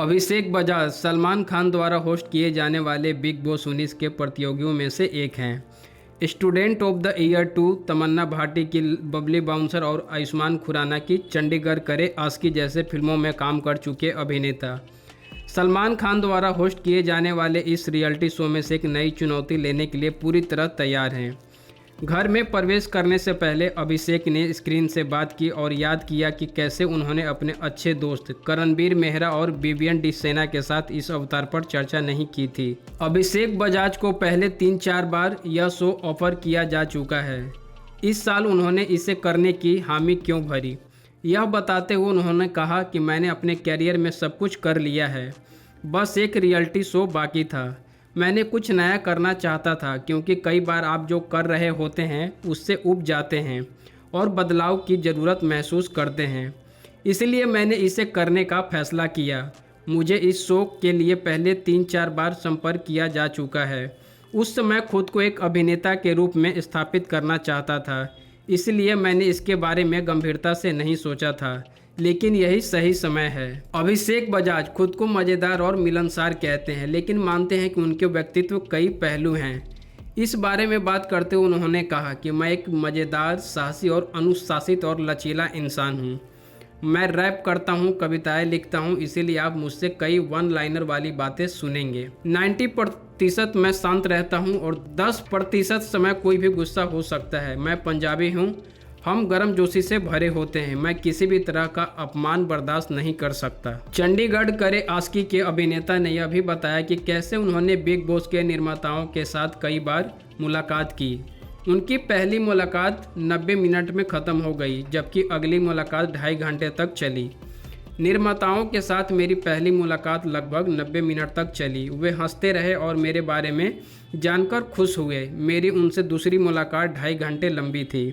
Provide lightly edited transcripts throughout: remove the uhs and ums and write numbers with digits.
अभिषेक बजाज सलमान खान द्वारा होस्ट किए जाने वाले बिग बॉस 19 के प्रतियोगियों में से एक हैं। स्टूडेंट ऑफ द ईयर 2 तमन्ना भाटी की बबली बाउंसर और आयुष्मान खुराना की चंडीगढ़ करे आस्की जैसे फिल्मों में काम कर चुके अभिनेता सलमान खान द्वारा होस्ट किए जाने वाले इस रियलिटी शो में से एक नई चुनौती लेने के लिए पूरी तरह तैयार हैं। घर में प्रवेश करने से पहले अभिषेक ने स्क्रीन से बात की और याद किया कि कैसे उन्होंने अपने अच्छे दोस्त करणवीर मेहरा और विवियन डिसेना के साथ इस अवतार पर चर्चा नहीं की थी। अभिषेक बजाज को पहले 3-4 बार यह शो ऑफर किया जा चुका है। इस साल उन्होंने इसे करने की हामी क्यों भरी, यह बताते हुए उन्होंने कहा कि मैंने अपने कैरियर में सब कुछ कर लिया है, बस एक रियलिटी शो बाकी था। मैंने कुछ नया करना चाहता था क्योंकि कई बार आप जो कर रहे होते हैं उससे ऊब जाते हैं और बदलाव की ज़रूरत महसूस करते हैं, इसलिए मैंने इसे करने का फैसला किया। मुझे इस शो के लिए पहले 3-4 बार संपर्क किया जा चुका है। उस समय खुद को एक अभिनेता के रूप में स्थापित करना चाहता था, इसलिए मैंने इसके बारे में गंभीरता से नहीं सोचा था, लेकिन यही सही समय है। अभिषेक बजाज खुद को मज़ेदार और मिलनसार कहते हैं, लेकिन मानते हैं कि उनके व्यक्तित्व कई पहलू हैं। इस बारे में बात करते हुए उन्होंने कहा कि मैं एक मज़ेदार, साहसी और अनुशासित और लचीला इंसान हूं। मैं रैप करता हूं, कविताएं लिखता हूं, इसीलिए आप मुझसे कई वन लाइनर वाली बातें सुनेंगे। 90% मैं शांत रहता हूं और 10% समय कोई भी गुस्सा हो सकता है। मैं पंजाबी हूं, हम गर्मजोशी से भरे होते हैं। मैं किसी भी तरह का अपमान बर्दाश्त नहीं कर सकता। चंडीगढ़ करे आस्की के अभिनेता ने यह भी बताया कि कैसे उन्होंने बिग बॉस के निर्माताओं के साथ कई बार मुलाकात की। उनकी पहली मुलाकात 90 मिनट में ख़त्म हो गई, जबकि अगली मुलाकात 2.5 घंटे तक चली। निर्माताओं के साथ मेरी पहली मुलाकात लगभग 90 मिनट तक चली। वे हंसते रहे और मेरे बारे में जानकर खुश हुए। मेरी उनसे दूसरी मुलाकात 2.5 घंटे लंबी थी।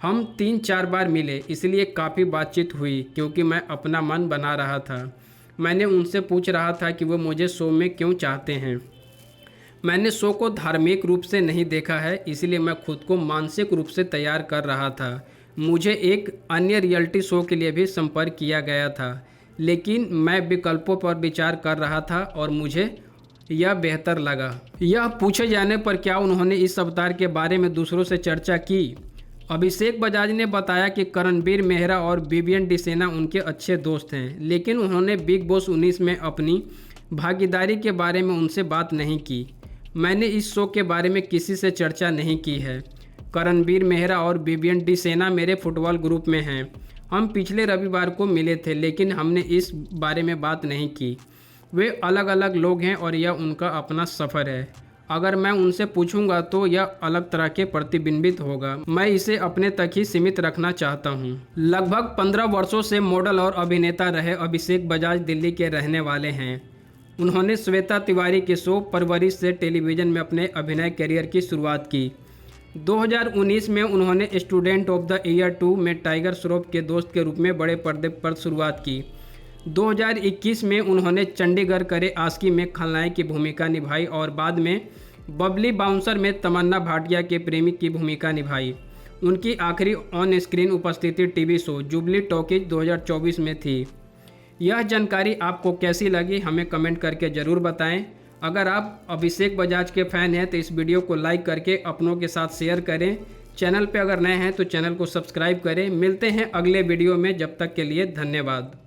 हम 3-4 बार मिले, इसलिए काफ़ी बातचीत हुई क्योंकि मैं अपना मन बना रहा था। मैंने उनसे पूछ रहा था कि वो मुझे शो में क्यों चाहते हैं। मैंने शो को धार्मिक रूप से नहीं देखा है, इसलिए मैं खुद को मानसिक रूप से तैयार कर रहा था। मुझे एक अन्य रियलिटी शो के लिए भी संपर्क किया गया था, लेकिन मैं विकल्पों पर विचार कर रहा था और मुझे यह बेहतर लगा। यह पूछे जाने पर क्या उन्होंने इस अवतार के बारे में दूसरों से चर्चा की, अभिषेक बजाज ने बताया कि करणवीर मेहरा और विवियन डिसेना उनके अच्छे दोस्त हैं, लेकिन उन्होंने बिग बॉस 19 में अपनी भागीदारी के बारे में उनसे बात नहीं की। मैंने इस शो के बारे में किसी से चर्चा नहीं की है। करणवीर मेहरा और विवियन डिसेना मेरे फुटबॉल ग्रुप में हैं। हम पिछले रविवार को मिले थे, लेकिन हमने इस बारे में बात नहीं की। वे अलग अलग लोग हैं और यह उनका अपना सफ़र है। अगर मैं उनसे पूछूंगा तो यह अलग तरह के प्रतिबिंबित होगा। मैं इसे अपने तक ही सीमित रखना चाहता हूं। लगभग 15 वर्षों से मॉडल और अभिनेता रहे अभिषेक बजाज दिल्ली के रहने वाले हैं। उन्होंने श्वेता तिवारी के शो परवरिश से टेलीविज़न में अपने अभिनय करियर की शुरुआत की। 2019 में उन्होंने स्टूडेंट ऑफ द ईयर 2 में टाइगर श्रॉफ के दोस्त के रूप में बड़े पर्दे पर शुरुआत की। 2021 में उन्होंने चंडीगढ़ करे आस्की में खलनायक की भूमिका निभाई और बाद में बबली बाउंसर में तमन्ना भाटिया के प्रेमी की भूमिका निभाई। उनकी आखिरी ऑन स्क्रीन उपस्थिति टीवी शो जुबली टॉकीज 2024 में थी। यह जानकारी आपको कैसी लगी हमें कमेंट करके ज़रूर बताएं। अगर आप अभिषेक बजाज के फ़ैन हैं तो इस वीडियो को लाइक करके अपनों के साथ शेयर करें। चैनल पर अगर नए हैं तो चैनल को सब्सक्राइब करें। मिलते हैं अगले वीडियो में, जब तक के लिए धन्यवाद।